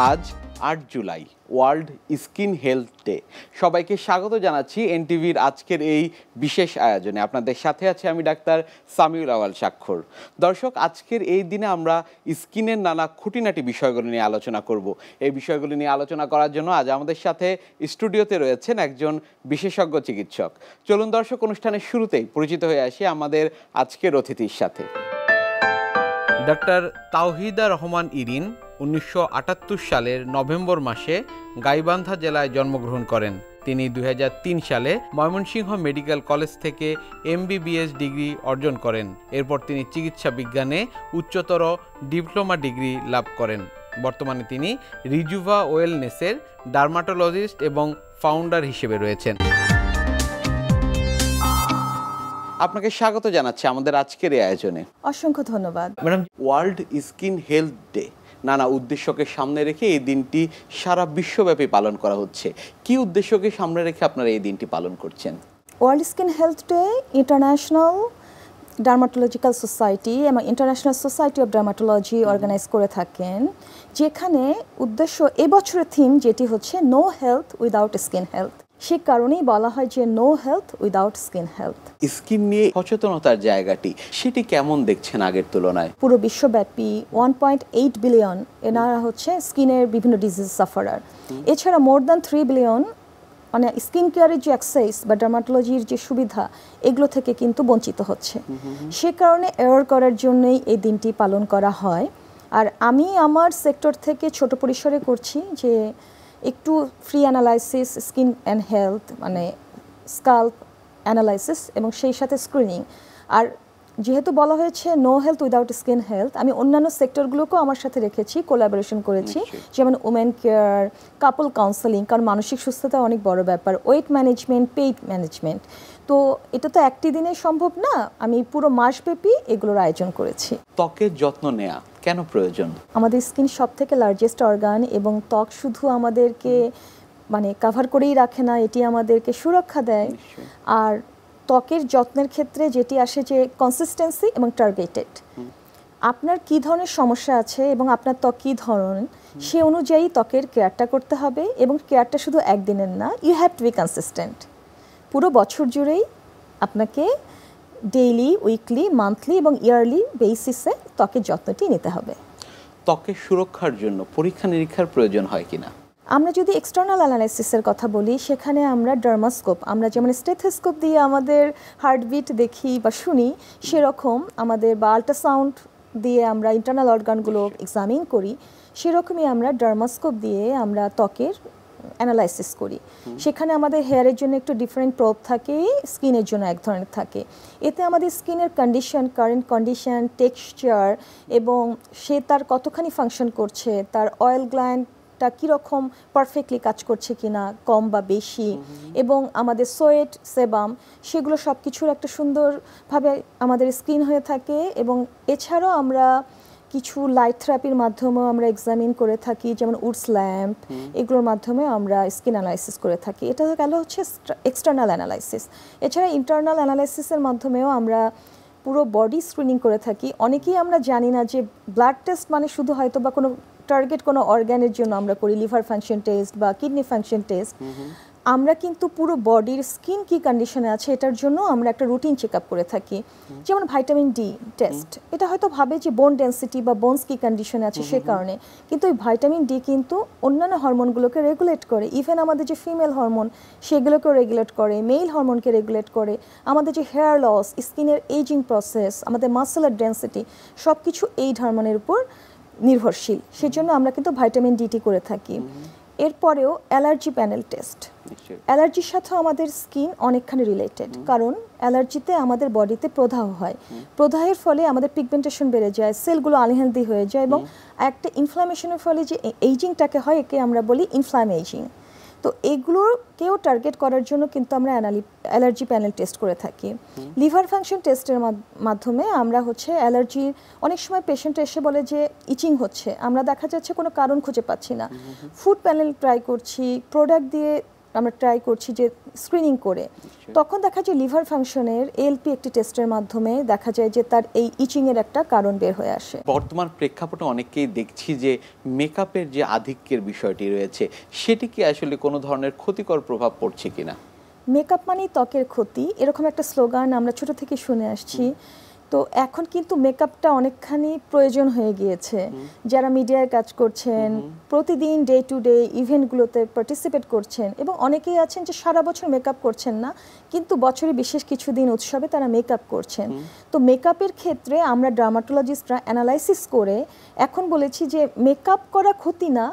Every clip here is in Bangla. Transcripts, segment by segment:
আজ ৮ July world skin health day. সবাইকে স্বাগত জানাচ্ছি এনটিভির আজকের এই বিশেষ আয়োজনে। আপনাদের সাথে আছে আমি ডাক্তার সামিউল আওয়াল স্বাক্ষর। দর্শক, আজকের এই দিনে আমরা স্কিনের নানা খুঁটিনাটি বিষয়গুলো নিয়ে আলোচনা করব। এই বিষয়গুলো নিয়ে আলোচনা করার জন্য আজ আমাদের সাথে স্টুডিওতে রয়েছেন একজন বিশেষজ্ঞ চিকিৎসক। চলুন দর্শক, অনুষ্ঠানের শুরুতেই পরিচিত হয়ে আসি আমাদের আজকের অতিথির সাথে। ডাক্তার তাওহিদা রহমান ইরিন ১৯৭৮ সালের নভেম্বর মাসে গাইবান্ধা জেলায় জন্মগ্রহণ করেন। তিনি ২০০৩ সালে ময়মনসিংহ মেডিকেল কলেজ থেকে MBBS ডিগ্রি অর্জন করেন। এরপর তিনি চিকিৎসা বিজ্ঞানে উচ্চতর ডিপ্লোমা ডিগ্রি লাভ করেন। বর্তমানে তিনি রিজুভা ওয়েলনেসের ডার্মাটোলজিস্ট এবং ফাউন্ডার হিসেবে রয়েছেন। আপনাকে স্বাগত জানাচ্ছি আমাদের আজকের এই আয়োজনে। অসংখ্য ধন্যবাদ madam. World skin health day নানা উদ্দেশ্যকে সামনে রেখে এই দিনটি সারা বিশ্বব্যাপী পালন করা হচ্ছে। কি উদ্দেশ্যকে সামনে রেখে আপনারা এই দিনটি পালন করছেন? World skin health day international dermatological society এবং international society of dermatology organise করে থাকেন, যেখানে উদ্দেশ্য এবছরের থিম যেটি হচ্ছে no health without skin health. সে কারণেই বলা হয় যে no health without skin health. Skin নিয়ে সচেতনতার জায়গাটি সেটি কেমন দেখছেন আগের তুলনায়? পুরো বিশ্বব্যাপী 1.8 বিলিয়ন এনারা হচ্ছে স্কিনের বিভিন্ন ডিজিজ সাফারার। এছাড়া মোর দ্যান 3 বিলিয়ন মানে স্কিন কেয়ারের যে অ্যাক্সেস বা ডার্মাটোলজির যে সুবিধা এগুলো থেকে কিন্তু বঞ্চিত হচ্ছে। সে কারণে অ্যাওয়ার করার জন্যই এই দিনটি পালন করা হয়। আর আমি আমার সেক্টর থেকে ছোট পরিসরে করছি যে একটু free analysis, skin and health মানে স্কাল্প অ্যানালাইসিস এবং সেই সাথে স্ক্রিনিং। আর যেহেতু বলা হয়েছে no health without skin health, আমি অন্যান্য সেক্টরগুলোকেও আমার সাথে রেখেছি, কোলাবোরেশন করেছি, যেমন ওমেন কেয়ার, কাপল কাউন্সেলিং, কারণ মানসিক সুস্থতা অনেক বড় ব্যাপার, ওয়েট ম্যানেজমেন্ট, পেইট ম্যানেজমেন্ট। তো এটা তো একটি দিনে সম্ভব না, আমি পুরো মাসব্যাপী এগুলোর আয়োজন করেছি। ত্বকের যত্ন নেওয়া কেন প্রয়োজন? আমাদের স্কিন সব থেকে লার্জেস্ট অর্গান এবং ত্বক শুধু আমাদেরকে মানে কাভার করেই রাখে না, এটি আমাদেরকে সুরক্ষা দেয়। আর ত্বকের যত্নের ক্ষেত্রে যেটি আসে যে কনসিস্টেন্সি এবং টার্গেটেড। আপনার কী ধরনের সমস্যা আছে এবং আপনার ত্বক কী ধরন, সে অনুযায়ী ত্বকের কেয়ারটা করতে হবে। এবং কেয়ারটা শুধু একদিনের না, you have to be consistent. পুরো বছর জুড়েই আপনাকে ডেইলি, উইকলি, মান্থলি এবং ইয়ারলি বেসিসে ত্বকের যত্নটি নিতে হবে। ত্বকের সুরক্ষার জন্য পরীক্ষা নিরীক্ষার প্রয়োজন হয় কিনা? আমরা যদি এক্সটার্নাল অ্যানালাইসিসের কথা বলি, সেখানে আমরা ডার্মাস্কোপ, আমরা যেমন স্টেথোস্কোপ দিয়ে আমাদের হার্টবিট দেখি বা শুনি, সেরকম আমাদের বা আল্ট্রাসাউন্ড দিয়ে আমরা ইন্টারনাল অর্গানগুলো এক্সামিন করি, সেরকমই আমরা ডার্মাস্কোপ দিয়ে আমরা ত্বকের অ্যানালাইসিস করি। সেখানে আমাদের হেয়ারের জন্য একটু ডিফারেন্ট প্রোব থাকে, স্কিনের জন্য এক ধরনের থাকে। এতে আমাদের স্কিনের কন্ডিশন, কারেন্ট কন্ডিশন, টেক্সচার এবং সে তার কতখানি ফাংশন করছে, তার অয়েল গ্ল্যান্ডটা কীরকম পারফেক্টলি কাজ করছে কিনা, কম বা বেশি, এবং আমাদের সোয়েট, সেবাম, সেগুলো সব কিছুর একটা সুন্দরভাবে আমাদের স্ক্রিন হয়ে থাকে। এবং এছাড়াও আমরা কিছু লাইট থেরাপির মাধ্যমেও আমরা এক্সামিন করে থাকি, যেমন উডস ল্যাম্প, এগুলোর মাধ্যমে আমরা স্কিন অ্যানালাইসিস করে থাকি। এটা গেল হচ্ছে এক্সটার্নাল অ্যানালাইসিস। এছাড়া ইন্টারনাল অ্যানালাইসিসের মাধ্যমেও আমরা পুরো বডি স্ক্রিনিং করে থাকি। অনেকেই আমরা জানি না যে ব্লাড টেস্ট মানে শুধু হয়তো বা কোনো টার্গেট কোনো অর্গ্যানের জন্য আমরা করি, লিভার ফাংশন টেস্ট বা কিডনি ফাংশন টেস্ট। আমরা কিন্তু পুরো বডির স্কিন কি কন্ডিশনে আছে এটার জন্য আমরা একটা রুটিন চেক আপ করে থাকি। যেমন ভাইটামিন ডি টেস্ট, এটা হয়তো ভাবে যে বোন ডেন্সিটি বা বোনস কি কন্ডিশনে আছে সে কারণে, কিন্তু ওই ভাইটামিন ডি কিন্তু অন্যান্য হরমোনগুলোকে রেগুলেট করে। ইভেন আমাদের যে ফিমেল হরমোন সেগুলোকেও রেগুলেট করে, মেল হরমোনকে রেগুলেট করে। আমাদের যে হেয়ার লস, স্কিনের এজিং প্রসেস, আমাদের মাসেলের ডেন্সিটি, সব কিছু এই হরমোনের উপর নির্ভরশীল। সেজন্য আমরা কিন্তু ভাইটামিন ডিটি করে থাকি। এরপরেও অ্যালার্জি প্যানেল টেস্ট, অ্যালার্জির সাথে আমাদের স্কিন অনেকখানি রিলেটেড, কারণ অ্যালার্জিতে আমাদের বডিতে প্রদাহ হয়। প্রদাহের ফলে আমাদের পিগমেন্টেশন বেড়ে যায়, সেলগুলো আনহেলদি হয়ে যায় এবং একটা ইনফ্লামেশনের ফলে যে এইজিংটাকে হয় একে আমরা বলি ইনফ্লামেজিং। তো এগুলোকেও টার্গেট করার জন্য কিন্তু আমরা অ্যালার্জি প্যানেল টেস্ট করে থাকি। লিভার ফাংশন টেস্টের মাধ্যমে আমরা হচ্ছে অ্যালার্জির, অনেক সময় পেশেন্ট এসে বলে যে ইচিং হচ্ছে, আমরা দেখা যাচ্ছে কোনো কারণ খুঁজে পাচ্ছি না, ফুড প্যানেল ট্রাই করছি, প্রোডাক্ট দিয়ে আমরা ট্রাই করছি যে স্ক্রিনিং করে, তখন দেখা যায় লিভার ফাংশনের এএলপি একটি টেস্টের মাধ্যমে দেখা যায় যে তার এই ইচিংয়ের একটা কারণ বের হয়ে আসে। বর্তমান প্রেক্ষাপটে অনেকেই দেখছি যে মেকআপের যে আধিক্যের বিষয়টি রয়েছে সেটি কি আসলে কোনো ধরনের ক্ষতিকর প্রভাব পড়ছে কিনা? মেকআপ মানেই ত্বকের ক্ষতি, এরকম একটা স্লোগান আমরা ছোট থেকে শুনে আসছি। তো এখন কিন্তু মেকআপটা অনেকখানি প্রয়োজন হয়ে গিয়েছে। যারা মিডিয়ায় কাজ করছেন, প্রতিদিন ডে টু ডে ইভেন্টগুলোতে পার্টিসিপেট করছেন, এবং অনেকেই আছেন যে সারা বছর মেকআপ করছেন না, কিন্তু বছরে বিশেষ কিছু দিন উৎসবে তারা মেকআপ করছেন। তো মেকআপের ক্ষেত্রে আমরা ডার্মাটোলজিস্টরা অ্যানালাইসিস করে এখন বলেছি যে মেকআপ করা ক্ষতি না,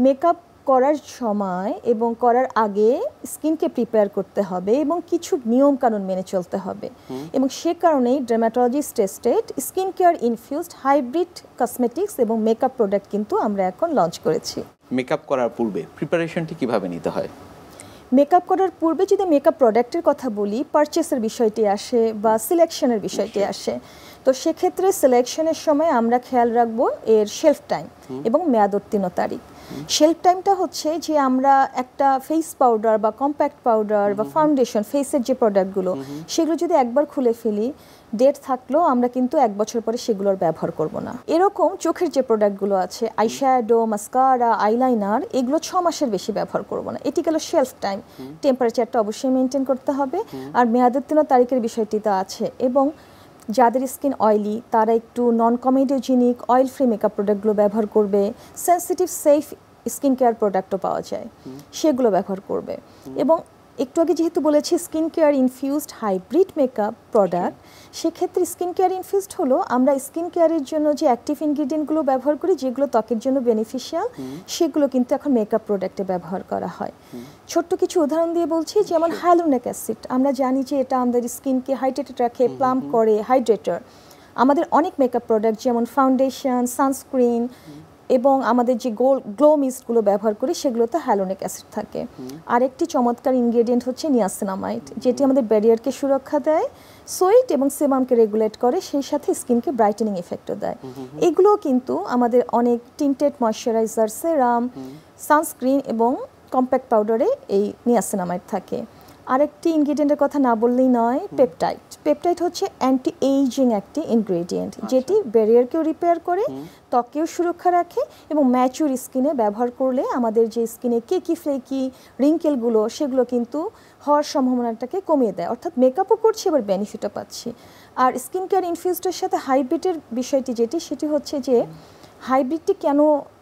মেকআপ করার সময় এবং করার আগে স্কিনকে প্রিপেয়ার করতে হবে এবং কিছু নিয়ম কানুন মেনে চলতে হবে। এবং সে কারণেই dermatologist tested skin care infused hybrid cosmetics এবং মেকআপ প্রোডাক্ট কিন্তু আমরা এখন লঞ্চ করেছি। মেকআপ করার পূর্বে প্রিপারেশনটি কিভাবে নিতে হয়? মেকআপ করার পূর্বে যদি মেকআপ প্রোডাক্টের কথা বলি, পারচেসের বিষয়টি আসে বা সিলেকশনের বিষয়টি আসে। তো সেক্ষেত্রে সিলেকশনের সময় আমরা খেয়াল রাখবো এর শেলফ টাইম এবং মেয়াদোত্তীর্ণ তারিখ। শেলফ টাইমটা হচ্ছে যে আমরা একটা ফেস পাউডার বা কম্প্যাক্ট পাউডার বা ফাউন্ডেশন, ফেসের যে প্রোডাক্টগুলো, সেগুলো যদি একবার খুলে ফেলি, ডেট থাকলেও আমরা কিন্তু 1 বছর পরে সেগুলোর ব্যবহার করব না। এরকম চোখের যে প্রোডাক্টগুলো আছে, আইশ্যাডো, মাস্কারা, আইলাইনার, এগুলো 6 মাসের বেশি ব্যবহার করব না। এটি গেল শেলফ টাইম। টেম্পারেচারটা অবশ্যই মেনটেন করতে হবে। আর মেয়াদোত্তীর্ণ তারিখের বিষয়টি তো আছে। এবং যাদের স্কিন অয়েলি তারা একটু non comedogenic oil free makeup প্রোডাক্টগুলো ব্যবহার করবে। সেন্সিটিভ সেফ স্কিন কেয়ার প্রোডাক্টও পাওয়া যায়, সেগুলো ব্যবহার করবে। এবং একটু আগে যেহেতু বলেছি skin care infused hybrid makeup product, সেক্ষেত্রে স্কিন কেয়ার ইনফিউজড হলো আমরা স্কিন কেয়ারের জন্য যে অ্যাক্টিভ ইনগ্রিডিয়েন্টগুলো ব্যবহার করি, যেগুলো ত্বকের জন্য বেনিফিশিয়াল, সেগুলো কিন্তু এখন মেকআপ প্রোডাক্টে ব্যবহার করা হয়। ছোট্ট কিছু উদাহরণ দিয়ে বলছি, যেমন হাইলুরোনিক অ্যাসিড, আমরা জানি যে এটা আমাদের স্কিনকে হাইড্রেটেড রাখে, প্লাম্প করে, হাইড্রেটার। আমাদের অনেক মেকআপ প্রোডাক্ট যেমন ফাউন্ডেশন, সানস্ক্রিন এবং আমাদের যে গ্লো মিস্টগুলো ব্যবহার করি, সেগুলোতে হাইলুরোনিক অ্যাসিড থাকে। আরেকটি চমৎকার ইনগ্রেডিয়েন্ট হচ্ছে নিয়াসিনামাইড, যেটি আমাদের ব্যারিয়ারকে সুরক্ষা দেয়, সোয়েট এবং সেবামকে রেগুলেট করে, সেই সাথে স্কিনকে ব্রাইটেনিং এফেক্টও দেয়। এগুলোও কিন্তু আমাদের অনেক টিন্টেড ময়শ্চারাইজার, সেরাম, সানস্ক্রিন এবং কম্প্যাক্ট পাউডারে এই নিয়াসিনামাইড থাকে। আরেকটি ইনগ্রেডিয়েন্টের কথা না বললেই নয়, পেপটাইড। পেপটাইড হচ্ছে অ্যান্টি এইজিং একটি ইনগ্রেডিয়েন্ট, যেটি ব্যারিয়ারকেও রিপেয়ার করে, ত্বকেও সুরক্ষা রাখে এবং ম্যাচিউর স্কিনে ব্যবহার করলে আমাদের যে স্কিনে কেকি ফ্লেকি রিঙ্কেলগুলো, সেগুলো কিন্তু হওয়ার সম্ভাবনাটাকে কমিয়ে দেয়। অর্থাৎ মেকআপও করছি, এবার বেনিফিটও পাচ্ছি। আর স্কিন কেয়ার ইনফিউজডের সাথে হাইব্রিডের বিষয়টি সেটি হচ্ছে যে হাইব্রিডটি কেন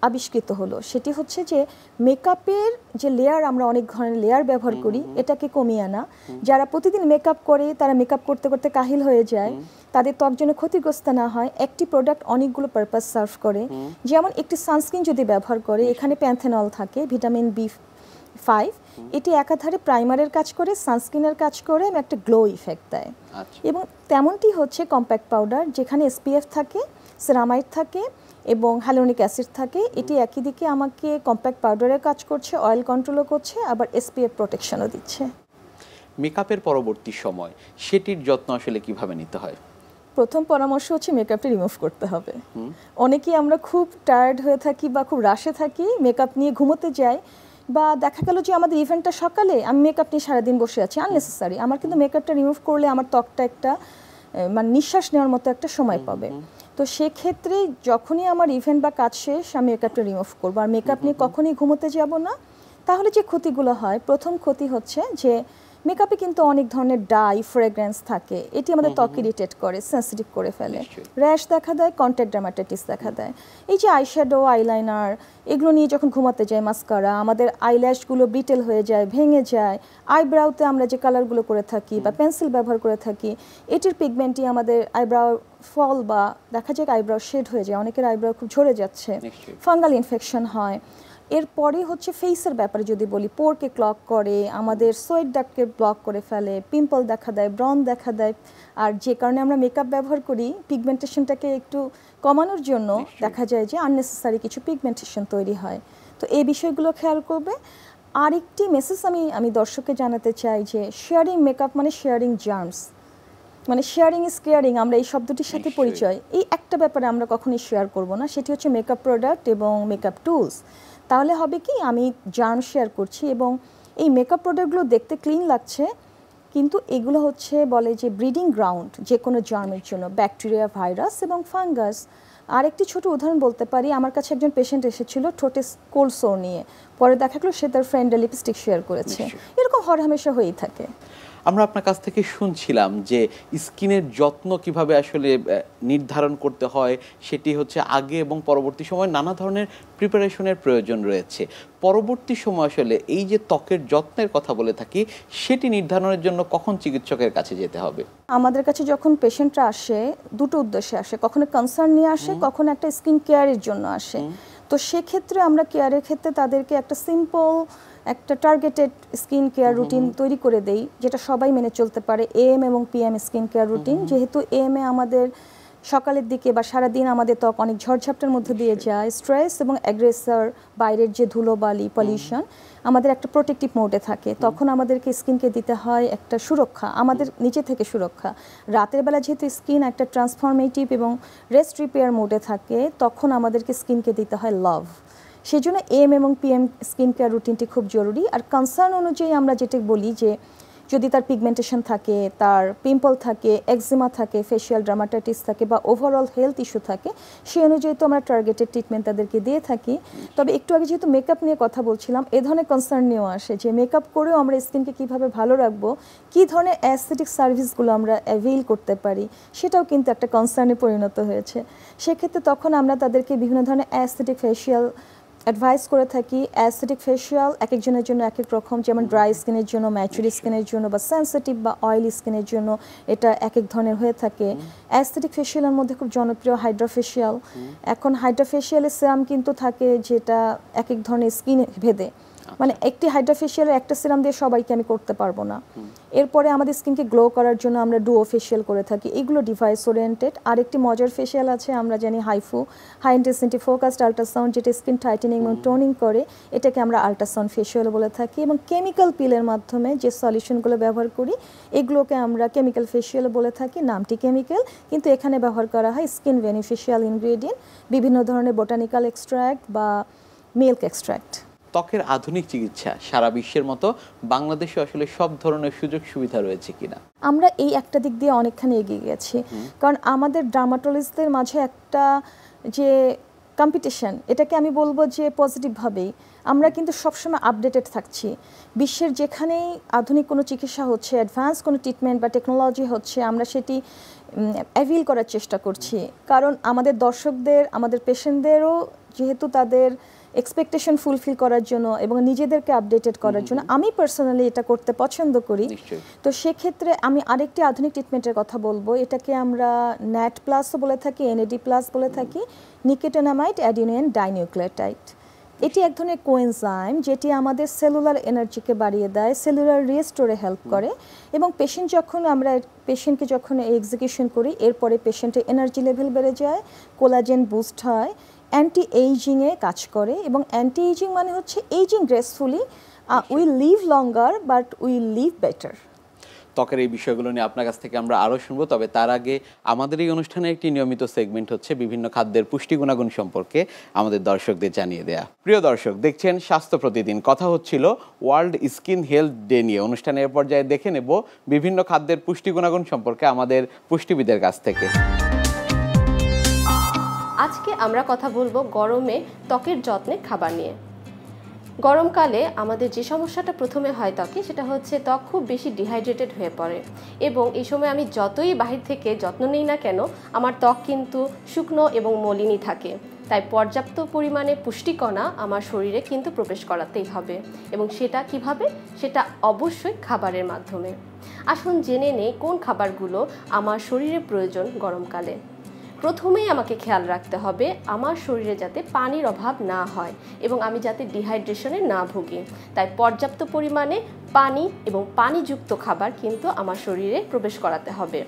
আবিষ্কৃত হলো, সেটি হচ্ছে যে মেকআপের যে লেয়ার, আমরা অনেক ধরনের লেয়ার ব্যবহার করি, এটাকে কমিয়ে আনা। যারা প্রতিদিন মেকআপ করে তারা মেকআপ করতে করতে কাহিল হয়ে যায়, তাদের ত্বক যেন ক্ষতিগ্রস্ত না হয়, একটি প্রোডাক্ট অনেকগুলো পারপাস সার্ভ করে। যেমন একটি সানস্ক্রিন যদি ব্যবহার করে, এখানে প্যান্থেনল থাকে, ভিটামিন B5, এটি একাধারে প্রাইমারের কাজ করে, সানস্ক্রিনের কাজ করে এবং একটা গ্লো ইফেক্ট দেয়। এবং তেমনটি হচ্ছে কম্প্যাক্ট পাউডার, যেখানে SPF থাকে, সেরামাইড থাকে এবং হ্যালুরোনিক অ্যাসিড থাকে। এটি একই দিকে আমাকে কম্প্যাক্ট পাউডারের কাজ করছে, অয়েল কন্ট্রোলও করছে, আবার SPF প্রোটেকশনও দিচ্ছে। মেকআপের পরবর্তী সময় সেটির যত্ন আসলে কিভাবে নিতে হয়? প্রথম পরামর্শ হচ্ছে মেকআপটা রিমুভ করতে হবে। অনেকেই আমরা খুব টায়ার্ড হয়ে থাকি বা খুব রাশে থাকি, মেকআপ নিয়ে ঘুমোতে যাই, বা দেখা গেল যে আমাদের ইভেন্টটা সকালে, আমি মেকআপ নিয়ে সারাদিন বসে আছি, আননেসেসারি। আমার কিন্তু মেকআপটা রিমুভ করলে আমার ত্বকটা একটা মানে নিঃশ্বাস নেওয়ার মতো একটা সময় পাবে। তো সেক্ষেত্রে যখনই আমার ইভেন্ট বা কাজ শেষ, আমি মেকআপটা রিমুভ করবো। আর মেকআপ নিয়ে কখনই ঘুমোতে যাব না। তাহলে যে ক্ষতিগুলো হয়, প্রথম ক্ষতি হচ্ছে যে মেকআপে কিন্তু অনেক ধরনের ডাই, ফ্রেগ্রেন্স থাকে, এটি আমাদের ত্বক ইরিটেট করে, সেন্সিটিভ করে ফেলে, র্যাশ দেখা দেয়, কন্ট্যাক্ট ডার্মাটাইটিস দেখা দেয়। এই যে আইশ্যাডো, আইলাইনার, এগুলো নিয়ে যখন ঘুমাতে যাই, মাস্কারা, আমাদের আইল্যাশগুলো ব্রিটেল হয়ে যায়, ভেঙে যায়। আইব্রাউতে আমরা যে কালারগুলো করে থাকি বা পেন্সিল ব্যবহার করে থাকি, এটির পিগমেন্টই আমাদের আইব্রাউ ফল বা দেখা যায় আইব্রাউ শেড হয়ে যায়, অনেকের আইব্রাউ খুব ঝরে যাচ্ছে, ফাঙ্গাল ইনফেকশন হয়। এরপরে হচ্ছে ফেসের ব্যাপারে যদি বলি, পোরকে ক্লগ করে, আমাদের সোয়েট ডাক্টকে ব্লক করে ফেলে, পিম্পল দেখা দেয়, ব্রন দেখা দেয়। আর যে কারণে আমরা মেকআপ ব্যবহার করি, পিগমেন্টেশনটাকে একটু কমানোর জন্য দেখা যায় যে আননেসেসারি কিছু পিগমেন্টেশন তৈরি হয়। তো এই বিষয়গুলো খেয়াল করবে। আরেকটি মেসেজ আমি দর্শককে জানাতে চাই যে শেয়ারিং মেকআপ মানে শেয়ারিং জার্মস, মানে শেয়ারিং ইজ কেয়ারিং, আমরা এই শব্দটির সাথে পরিচয়। এই একটা ব্যাপারে আমরা কখনোই শেয়ার করব না, সেটি হচ্ছে মেকআপ প্রোডাক্ট এবং মেকআপ টুলস। তাহলে হবে কি, আমি জার্ম শেয়ার করছি এবং এই মেকআপ প্রোডাক্টগুলো দেখতে ক্লিন লাগছে, কিন্তু এগুলো হচ্ছে বলে যে ব্রিডিং গ্রাউন্ড যে কোনো জার্মের জন্য, ব্যাকটেরিয়া, ভাইরাস এবং ফাঙ্গাস। আরেকটি ছোট উদাহরণ বলতে পারি, আমার কাছে একজন পেশেন্ট এসেছিল ঠোঁটে কোল্ড সোর নিয়ে, পরে দেখা গেলো সে তার ফ্রেন্ডের লিপস্টিক শেয়ার করেছে। এরকম হরহামেশা হয়েই থাকে। আমরা আপনার কাছ থেকে শুনছিলাম যে স্কিনের যত্ন কিভাবে আসলে নির্ধারণ করতে হয়, সেটি হচ্ছে আগে এবং পরবর্তী সময় নানা ধরনের প্রিপারেশনের প্রয়োজন রয়েছে। পরবর্তী সময় আসলে এই যে ত্বকের যত্নের কথা বলে থাকি, সেটি নির্ধারণের জন্য কখন চিকিৎসকের কাছে যেতে হবে? আমাদের কাছে যখন পেশেন্টরা আসে দুটো উদ্দেশ্যে আসে, কখনো কনসার্ন নিয়ে আসে, কখনো একটা স্কিন কেয়ারের জন্য আসে। তো সেক্ষেত্রে আমরা কেয়ারের ক্ষেত্রে তাদেরকে একটা সিম্পল একটা টার্গেটেড স্কিন কেয়ার রুটিন তৈরি করে দেই, যেটা সবাই মেনে চলতে পারে। AM এবং PM স্কিন কেয়ার রুটিন, যেহেতু AM এ আমাদের সকালের দিকে বা সারাদিন আমাদের ত্বক অনেক ঝড়ঝাপটার মধ্যে দিয়ে যায়, স্ট্রেস এবং অ্যাগ্রেসর, বাইরের যে ধুলোবালি, পলিউশন আমাদের একটা প্রোটেক্টিভ মোডে থাকে, তখন আমাদেরকে স্কিনকে দিতে হয় একটা সুরক্ষা, আমাদের নিচে থেকে সুরক্ষা। রাতের বেলা যেহেতু স্কিন একটা ট্রান্সফরমেটিভ এবং রেস্ট রিপেয়ার মোডে থাকে, তখন আমাদেরকে স্কিনকে দিতে হয় লাভ। সেই জন্য AM এবং PM স্কিন কেয়ার রুটিনটি খুব জরুরি। আর কনসার্ন অনুযায়ী আমরা যেটা বলি যে যদি তার পিগমেন্টেশন থাকে, তার পিম্পল থাকে, একজিমা থাকে, ফেশিয়াল ডার্মাটাইটিস থাকে বা ওভারঅল হেলথ ইস্যু থাকে, সেই অনুযায়ী তো আমরা টার্গেটেড ট্রিটমেন্ট তাদেরকে দিয়ে থাকি। তবে একটু আগে যেহেতু মেকআপ নিয়ে কথা বলছিলাম, এ ধরনের কনসার্ন নিয়েও আসে যে মেকআপ করেও আমরা স্কিনকে কীভাবে ভালো রাখবো, কী ধরনের অ্যাস্থেটিক সার্ভিসগুলো আমরা অ্যাভেইল করতে পারি, সেটাও কিন্তু একটা কনসার্নে পরিণত হয়েছে। সেক্ষেত্রে তখন আমরা তাদেরকে বিভিন্ন ধরনের অ্যাস্থেটিক ফেশিয়াল অ্যাডভাইস করে থাকি। অ্যাস্থেটিক ফেশিয়াল এক একজনের জন্য এক এক রকম, যেমন ড্রাই স্কিনের জন্য, ম্যাচুরি স্কিনের জন্য বা সেন্সিটিভ বা অয়েলি স্কিনের জন্য এটা এক এক ধরনের হয়ে থাকে। অ্যাস্থেটিক ফেশিয়ালের মধ্যে খুব জনপ্রিয় হাইড্রা ফেশিয়াল। এখন হাইড্রা ফেশিয়ালের সিরাম কিন্তু থাকে যেটা এক এক ধরনের স্কিন ভেদে, মানে একটি হাইড্রা ফেশিয়ালের একটা সিরাম দিয়ে সবাইকে আমি করতে পারবো না। এরপরে আমাদের স্কিনকে গ্লো করার জন্য আমরা ডুও ফেশিয়াল করে থাকি, এগুলো ডিভাইস ওরিয়েন্টেড। আরেকটি মজার ফেশিয়াল আছে, আমরা জানি HIFU, high intensity focused ultrasound, যেটা স্কিন টাইটেনিং এবং টোনিং করে, এটাকে আমরা আল্ট্রাসাউন্ড ফেশিয়াল বলে থাকি। এবং কেমিক্যাল পিলের মাধ্যমে যে সলিউশনগুলো ব্যবহার করি, এগুলোকে আমরা কেমিক্যাল ফেশিয়াল বলে থাকি। নামটি কেমিক্যাল, কিন্তু এখানে ব্যবহার করা হয় স্কিন বেনিফিশিয়াল ইনগ্রেডিয়েন্ট, বিভিন্ন ধরনের বোটানিক্যাল এক্সট্র্যাক্ট বা মিল্ক এক্সট্র্যাক্ট। ত্বকের আধুনিক চিকিৎসা সারা বিশ্বের মতো বাংলাদেশে আসলে সব ধরনের সুযোগ সুবিধা রয়েছে কিনা? আমরা এই একটা দিক দিয়ে অনেকখানি এগিয়ে গেছি, কারণ আমাদের ডার্মাটোলজিস্টদের মাঝে একটা যে কম্পিটিশন, এটাকে আমি বলবো যে পজিটিভভাবেই। আমরা কিন্তু সবসময় আপডেটেড থাকছি। বিশ্বের যেখানেই আধুনিক কোনো চিকিৎসা হচ্ছে, অ্যাডভান্স কোনো ট্রিটমেন্ট বা টেকনোলজি হচ্ছে, আমরা সেটি অ্যাভিল করার চেষ্টা করছি। কারণ আমাদের দর্শকদের, আমাদের পেশেন্টদেরও যেহেতু তাদের এক্সপেকটেশন ফুলফিল করার জন্য এবং নিজেদেরকে আপডেটেড করার জন্য আমি পার্সোনালি এটা করতে পছন্দ করি। তো সেক্ষেত্রে আমি আরেকটি আধুনিক ট্রিটমেন্টের কথা বলবো, এটাকে আমরা NAT প্লাসও বলে থাকি, NAD প্লাস বলে থাকি, নিকোটিনামাইড অ্যাডিনোয়েন ডাইনিউক্লিওটাইড। এটি এক ধরনের কোএনজাইম যেটি আমাদের সেলুলার এনার্জিকে বাড়িয়ে দেয়, সেলুলার রিস্টোরে হেল্প করে। এবং পেশেন্টকে যখন এক্সিকিউশন করি, এরপরে পেশেন্টের এনার্জি লেভেল বেড়ে যায়, কোলাজেন বুস্ট হয়, অ্যান্টি এইজিংয়ে কাজ করে। এবং অ্যান্টি এইজিং মানে হচ্ছে ageing gracefully, we live longer but we live better. ত্বকের এই বিষয়গুলো নিয়ে আপনার কাছ থেকে আমরা আরও শুনবো, তবে তার আগে আমাদের এই অনুষ্ঠানে একটি নিয়মিত সেগমেন্ট হচ্ছে বিভিন্ন খাদ্যের পুষ্টি গুণাগুণ সম্পর্কে আমাদের দর্শকদের জানিয়ে দেয়া। প্রিয় দর্শক, দেখছেন স্বাস্থ্য প্রতিদিন। কথা হচ্ছিল ওয়ার্ল্ড স্কিন হেলথ ডে নিয়ে। অনুষ্ঠানের পর্যায়ে দেখে নেব বিভিন্ন খাদ্যের পুষ্টি গুণাগুণ সম্পর্কে আমাদের পুষ্টিবিদের কাছ থেকে। আজকে আমরা কথা বলবো গরমে ত্বকের যত্নের খাবার নিয়ে। গরমকালে আমাদের যে সমস্যাটা প্রথমে হয় ত্বকে, সেটা হচ্ছে ত্বক খুব বেশি ডিহাইড্রেটেড হয়ে পড়ে। এবং এই সময় আমি যতই বাহির থেকে যত্ন নিই না কেন, আমার ত্বক কিন্তু শুকনো এবং মলিনই থাকে। তাই পর্যাপ্ত পরিমাণে পুষ্টিকণা আমার শরীরে কিন্তু প্রবেশ করাতেই হবে। এবং সেটা কিভাবে? সেটা অবশ্যই খাবারের মাধ্যমে। আসুন জেনে নেই কোন খাবারগুলো আমার শরীরে প্রয়োজন গরমকালে। প্রথমেই আমাকে খেয়াল রাখতে হবে আমার শরীরে যাতে পানির অভাব না হয় এবং আমি যাতে ডিহাইড্রেশনে না ভুগি। তাই পর্যাপ্ত পরিমাণে পানি এবং পানিযুক্ত খাবার কিন্তু আমার শরীরে প্রবেশ করাতে হবে।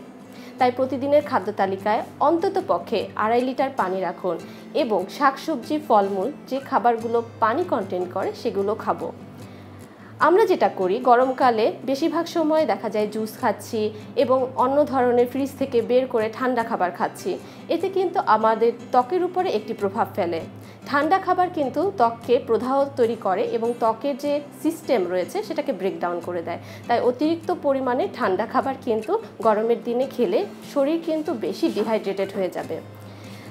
তাই প্রতিদিনের খাদ্য তালিকায় অন্তত পক্ষে 2.5 লিটার পানি রাখুন এবং শাকসবজি, ফলমূল যে খাবারগুলো পানি কন্টেন্ট করে সেগুলো খাবো। আমরা যেটা করি গরমকালে বেশিরভাগ সময় দেখা যায় জুস খাচ্ছি এবং অন্য ধরনের ফ্রিজ থেকে বের করে ঠান্ডা খাবার খাচ্ছি। এতে কিন্তু আমাদের ত্বকের উপরে একটি প্রভাব ফেলে। ঠান্ডা খাবার কিন্তু ত্বককে প্রদাহ তৈরি করে এবং ত্বকের যে সিস্টেম রয়েছে সেটাকে ব্রেকডাউন করে দেয়। তাই অতিরিক্ত পরিমাণে ঠান্ডা খাবার কিন্তু গরমের দিনে খেলে শরীর কিন্তু বেশি ডিহাইড্রেটেড হয়ে যাবে।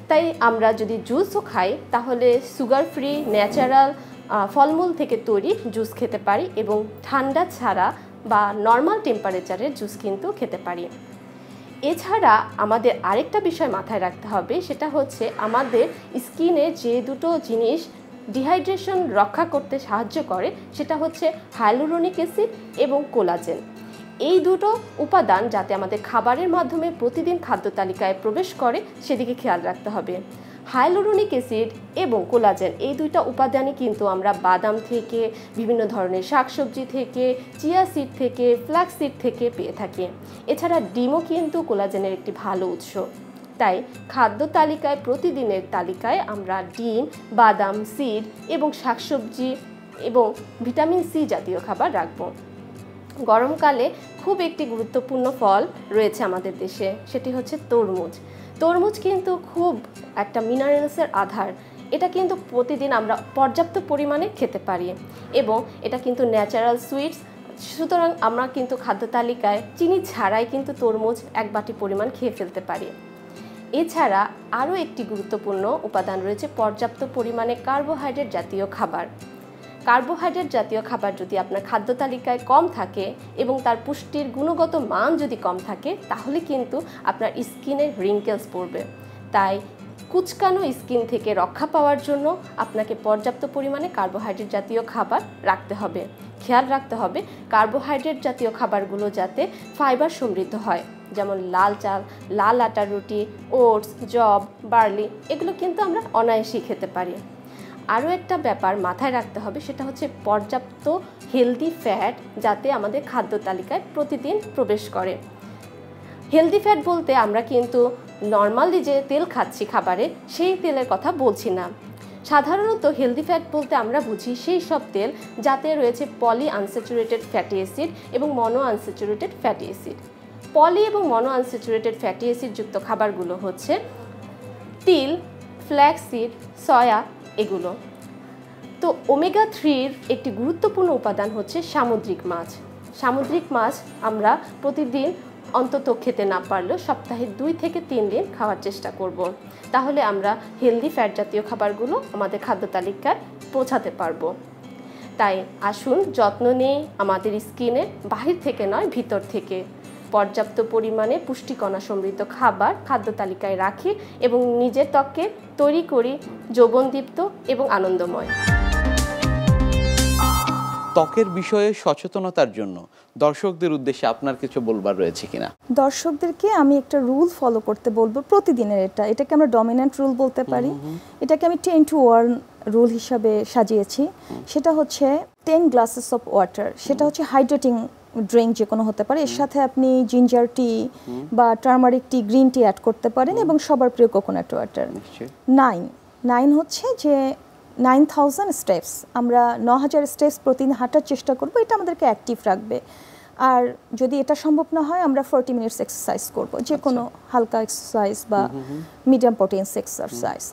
তাই আমরা যদি জুসও খাই তাহলে সুগার ফ্রি ন্যাচারাল ফলমূল থেকে তৈরি জুস খেতে পারি এবং ঠান্ডা ছাড়া বা নর্মাল টেম্পারেচারের জুস কিন্তু খেতে পারি। এছাড়া আমাদের আরেকটা বিষয় মাথায় রাখতে হবে, সেটা হচ্ছে আমাদের স্কিনে যে দুটো জিনিস ডিহাইড্রেশন রক্ষা করতে সাহায্য করে সেটা হচ্ছে হাইলুরোনিক অ্যাসিড এবং কোলাজেন। এই দুটো উপাদান যাতে আমাদের খাবারের মাধ্যমে প্রতিদিন খাদ্য তালিকায় প্রবেশ করে সেদিকে খেয়াল রাখতে হবে। হাইলুরোনিক অ্যাসিড এবং কোলাজেন এই দুইটা উপাদানই কিন্তু আমরা বাদাম থেকে, বিভিন্ন ধরনের শাকসবজি থেকে, চিয়া সিড থেকে, ফ্লাক্স সিড থেকে পেয়ে থাকি। এছাড়া ডিমও কিন্তু কোলাজেনের একটি ভালো উৎস। তাই খাদ্য তালিকায় প্রতিদিনের তালিকায় আমরা ডিম, বাদাম, সিড এবং শাকসবজি এবং ভিটামিন সি জাতীয় খাবার রাখবো। গরমকালে খুব একটি গুরুত্বপূর্ণ ফল রয়েছে আমাদের দেশে, সেটি হচ্ছে তরমুজ। তরমুজ কিন্তু খুব একটা মিনারেলসের আধার। এটা কিন্তু প্রতিদিন আমরা পর্যাপ্ত পরিমাণে খেতে পারি এবং এটা কিন্তু ন্যাচারাল সুইটস। সুতরাং আমরা কিন্তু খাদ্য তালিকায় চিনি ছাড়াই কিন্তু তরমুজ এক বাটি পরিমাণ খেয়ে ফেলতে পারি। এছাড়া আরও একটি গুরুত্বপূর্ণ উপাদান রয়েছে পর্যাপ্ত পরিমাণে কার্বোহাইড্রেট জাতীয় খাবার। কার্বোহাইড্রেট জাতীয় খাবার যদি আপনার খাদ্য তালিকায় কম থাকে এবং তার পুষ্টির গুণগত মান যদি কম থাকে তাহলে কিন্তু আপনার স্কিনে রিঙ্কেলস পড়বে। তাই কুচকানো স্কিন থেকে রক্ষা পাওয়ার জন্য আপনাকে পর্যাপ্ত পরিমাণে কার্বোহাইড্রেট জাতীয় খাবার রাখতে হবে। খেয়াল রাখতে হবে কার্বোহাইড্রেট জাতীয় খাবারগুলো যাতে ফাইবার সমৃদ্ধ হয়, যেমন লাল চাল, লাল আটার রুটি, ওটস, জব, বার্লি এগুলো কিন্তু আমরা অনায়াসেই খেতে পারি। আরও একটা ব্যাপার মাথায় রাখতে হবে, সেটা হচ্ছে পর্যাপ্ত হেলদি ফ্যাট যাতে আমাদের খাদ্য তালিকায় প্রতিদিন প্রবেশ করে। হেলদি ফ্যাট বলতে আমরা কিন্তু নর্মালি যে তেল খাচ্ছি খাবারে সেই তেলের কথা বলছি না। সাধারণত হেলদি ফ্যাট বলতে আমরা বুঝি সেই সব তেল যাতে রয়েছে পলি আনস্যাচুরেটেড ফ্যাটি অ্যাসিড এবং মনো আনস্যাচুরেটেড ফ্যাটি অ্যাসিড। পলি এবং মনো আনস্যাচুরেটেড ফ্যাটি অ্যাসিড যুক্ত খাবারগুলো হচ্ছে তিল, ফ্ল্যাক্স সিড, সয়া এগুলো। তো ওমেগা 3-র একটি গুরুত্বপূর্ণ উপাদান হচ্ছে সামুদ্রিক মাছ। সামুদ্রিক মাছ আমরা প্রতিদিন অন্তত খেতে না পারলেও সপ্তাহে 2 থেকে 3 দিন খাওয়ার চেষ্টা করব। তাহলে আমরা হেলদি ফ্যাট জাতীয় খাবারগুলো আমাদের খাদ্য তালিকায় পৌঁছাতে পারবো। তাই আসুন যত্ন নেই আমাদের স্কিনে, বাহির থেকে নয় ভিতর থেকে। পর্যাপ্ত পরিমাণে পুষ্টিকণা সমৃদ্ধ খাবার খাদ্য তালিকায় রাখি এবং নিজের ত্বককে তৈরি করি যৌবনদীপ্ত এবং আনন্দময়। ত্বকের বিষয়ে সচেতনতার জন্য দর্শকদের উদ্দেশ্যে আপনার কিছু বলবার রয়েছে কিনা? দর্শকদেরকে আমি একটা রুল ফলো করতে বলবো প্রতিদিনের। এটাকে আমরা ডমিনেন্ট রুল বলতে পারি। এটাকে আমি 10 to 1 রুল হিসাবে সাজিয়েছি। সেটা হচ্ছে 10 গ্লাসেস অফ ওয়াটার। সেটা হচ্ছে হাইড্রেটিং ড্রিঙ্ক যে কোনো হতে পারে। এর সাথে আপনি জিঞ্জার টি বা turmeric tea, green tea add করতে পারেন এবং সবার প্রিয় কোকোনাট ওয়াটার। 9 হচ্ছে যে 9000 স্টেপস, আমরা 9000 স্টেপস প্রতিদিন হাঁটার চেষ্টা করব। এটা আমাদেরকে অ্যাক্টিভ রাখবে। আর যদি এটা সম্ভব না হয় আমরা 40 মিনিটস এক্সারসাইজ করব, যে কোনো হালকা এক্সারসাইজ বা মিডিয়াম পোটেন্স এক্সারসাইজ।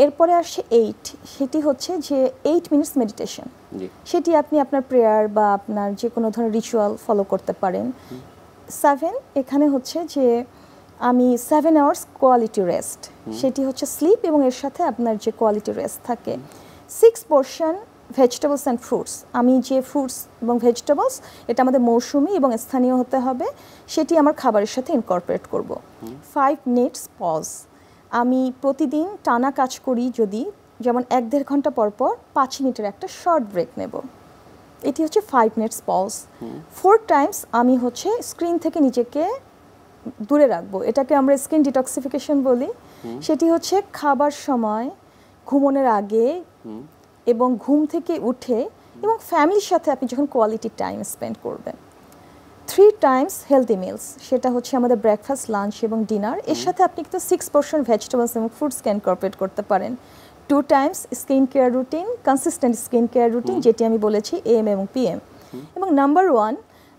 এরপরে আসছে 8, সেটি হচ্ছে যে 8 মিনিটস মেডিটেশন। সেটি আপনি আপনার প্রেয়ার বা আপনার যে কোনো ধরনের রিচুয়াল ফলো করতে পারেন। 7 এখানে হচ্ছে যে আমি 7 আওয়ার্স কোয়ালিটি রেস্ট, সেটি হচ্ছে স্লিপ এবং এর সাথে আপনার যে কোয়ালিটি রেস্ট থাকে। 6 পোর্শন ভেজিটেবলস অ্যান্ড ফ্রুটস, আমি যে ফ্রুটস এবং ভেজিটেবলস এটা আমাদের মৌসুমি এবং স্থানীয় হতে হবে, সেটি আমার খাবারের সাথে ইনকর্পোরেট করব। 5 মিনিটস পজ, আমি প্রতিদিন টানা কাজ করি যদি, যেমন 1-1.5 ঘন্টা পর পর 5 মিনিটের একটা শর্ট ব্রেক নেব, এটি হচ্ছে 5 মিনিটস পজ। 4 টাইমস আমি হচ্ছে স্ক্রিন থেকে নিজেকে দূরে রাখবো, এটাকে আমরা স্কিন ডিটক্সিফিকেশন বলি। সেটি হচ্ছে খাবার সময়, ঘুমানোর আগে এবং ঘুম থেকে উঠে এবং ফ্যামিলির সাথে আপনি যখন কোয়ালিটি টাইম স্পেন্ড করবেন। 3 টাইমস হেলদি মিলস, সেটা হচ্ছে আমাদের ব্রেকফাস্ট, লাঞ্চ এবং ডিনার। এর সাথে আপনি কিন্তু 6 পোর্শন ভেজিটেবলস এবং ফ্রুটসকে ইনকর্পোরেট করতে পারেন। 2 Times skin care routine, consistent skin care routine, যেটি আমি বলেছি AM এবং PM। এবং নাম্বার 1,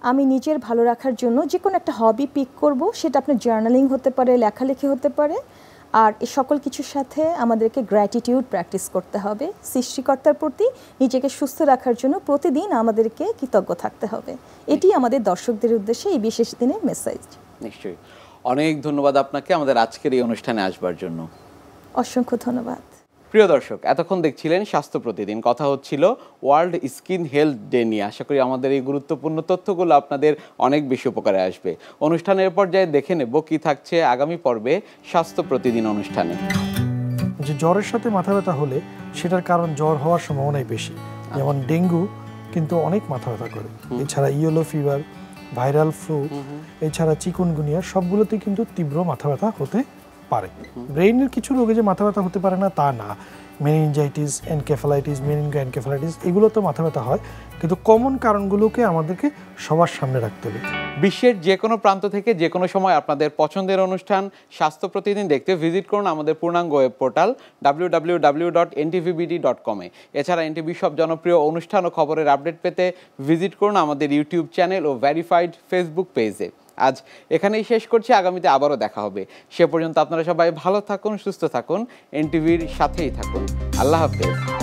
আমি নিজের ভালো রাখার জন্য যে কোনো একটা হবি পিক করব, সেটা আপনার জার্নালিং হতে পারে, লেখালেখি হতে পারে। আর এই সকল কিছুর সাথে আমাদেরকে গ্র্যাটিটিউড প্র্যাকটিস করতে হবে। সৃষ্টিকর্তার প্রতি নিজেকে সুস্থ রাখার জন্য প্রতিদিন আমাদেরকে কৃতজ্ঞ থাকতে হবে। এটি আমাদের দর্শকদের উদ্দেশ্যে এই বিশেষ দিনের মেসেজ। নিশ্চয়ই। অনেক ধন্যবাদ আপনাকে আমাদের আজকের এই অনুষ্ঠানে আসবার জন্য। অসংখ্য ধন্যবাদ। প্রিয় দর্শক, এতক্ষণ দেখছিলেন স্বাস্থ্য প্রতিদিন। কথা হচ্ছিল ওয়ার্ল্ড স্কিন হেলথ ডে নিয়ে। আশা করি আমাদের এই গুরুত্বপূর্ণ তথ্যগুলো আপনাদের অনেক বেশি উপকারে আসবে। অনুষ্ঠানের পর্যায়ে দেখে নেব কি থাকছে আগামী পর্বে স্বাস্থ্য প্রতিদিন অনুষ্ঠানে। যে জ্বরের সাথে মাথা ব্যথা হলে সেটার কারণ জ্বর হওয়ার সম্ভাবনাই বেশি। যেমন ডেঙ্গু কিন্তু অনেক মাথা ব্যথা করে, এছাড়া ইয়েলো ফিভার, ভাইরাল ফ্লু, এছাড়া চিকুনগুনিয়া, সবগুলোতে কিন্তু তীব্র মাথা ব্যথা হতে পারে। ব্রেইনের কিছু রোগে যে মাথা ব্যথা হতে পারে না তা না, মেনিনজাইটিস, এনকেফালাইটিস, মেনিনগো এনকেফালাইটিস, এগুলো তো মাথা ব্যথা হয়, কিন্তু কমন কারণগুলোকে আমাদেরকে সবার সামনে রাখতে হবে। বিশ্বের যে কোনো প্রান্ত থেকে যে কোনো সময় আপনাদের পছন্দের অনুষ্ঠান স্বাস্থ্য প্রতিদিন দেখতে ভিজিট করুন আমাদের পূর্ণাঙ্গ ওয়েব পোর্টাল www.ntvbd.com-এ। এছাড়া এনটিভি সব জনপ্রিয় অনুষ্ঠান ও খবরের আপডেট পেতে ভিজিট করুন আমাদের ইউটিউব চ্যানেল ও ভেরিফাইড ফেসবুক পেজে। আজ এখানেই শেষ করছি, আগামীতে আবারও দেখা হবে। সে পর্যন্ত আপনারা সবাই ভালো থাকুন, সুস্থ থাকুন, এনটিভির সাথেই থাকুন। আল্লাহ হাফেজ।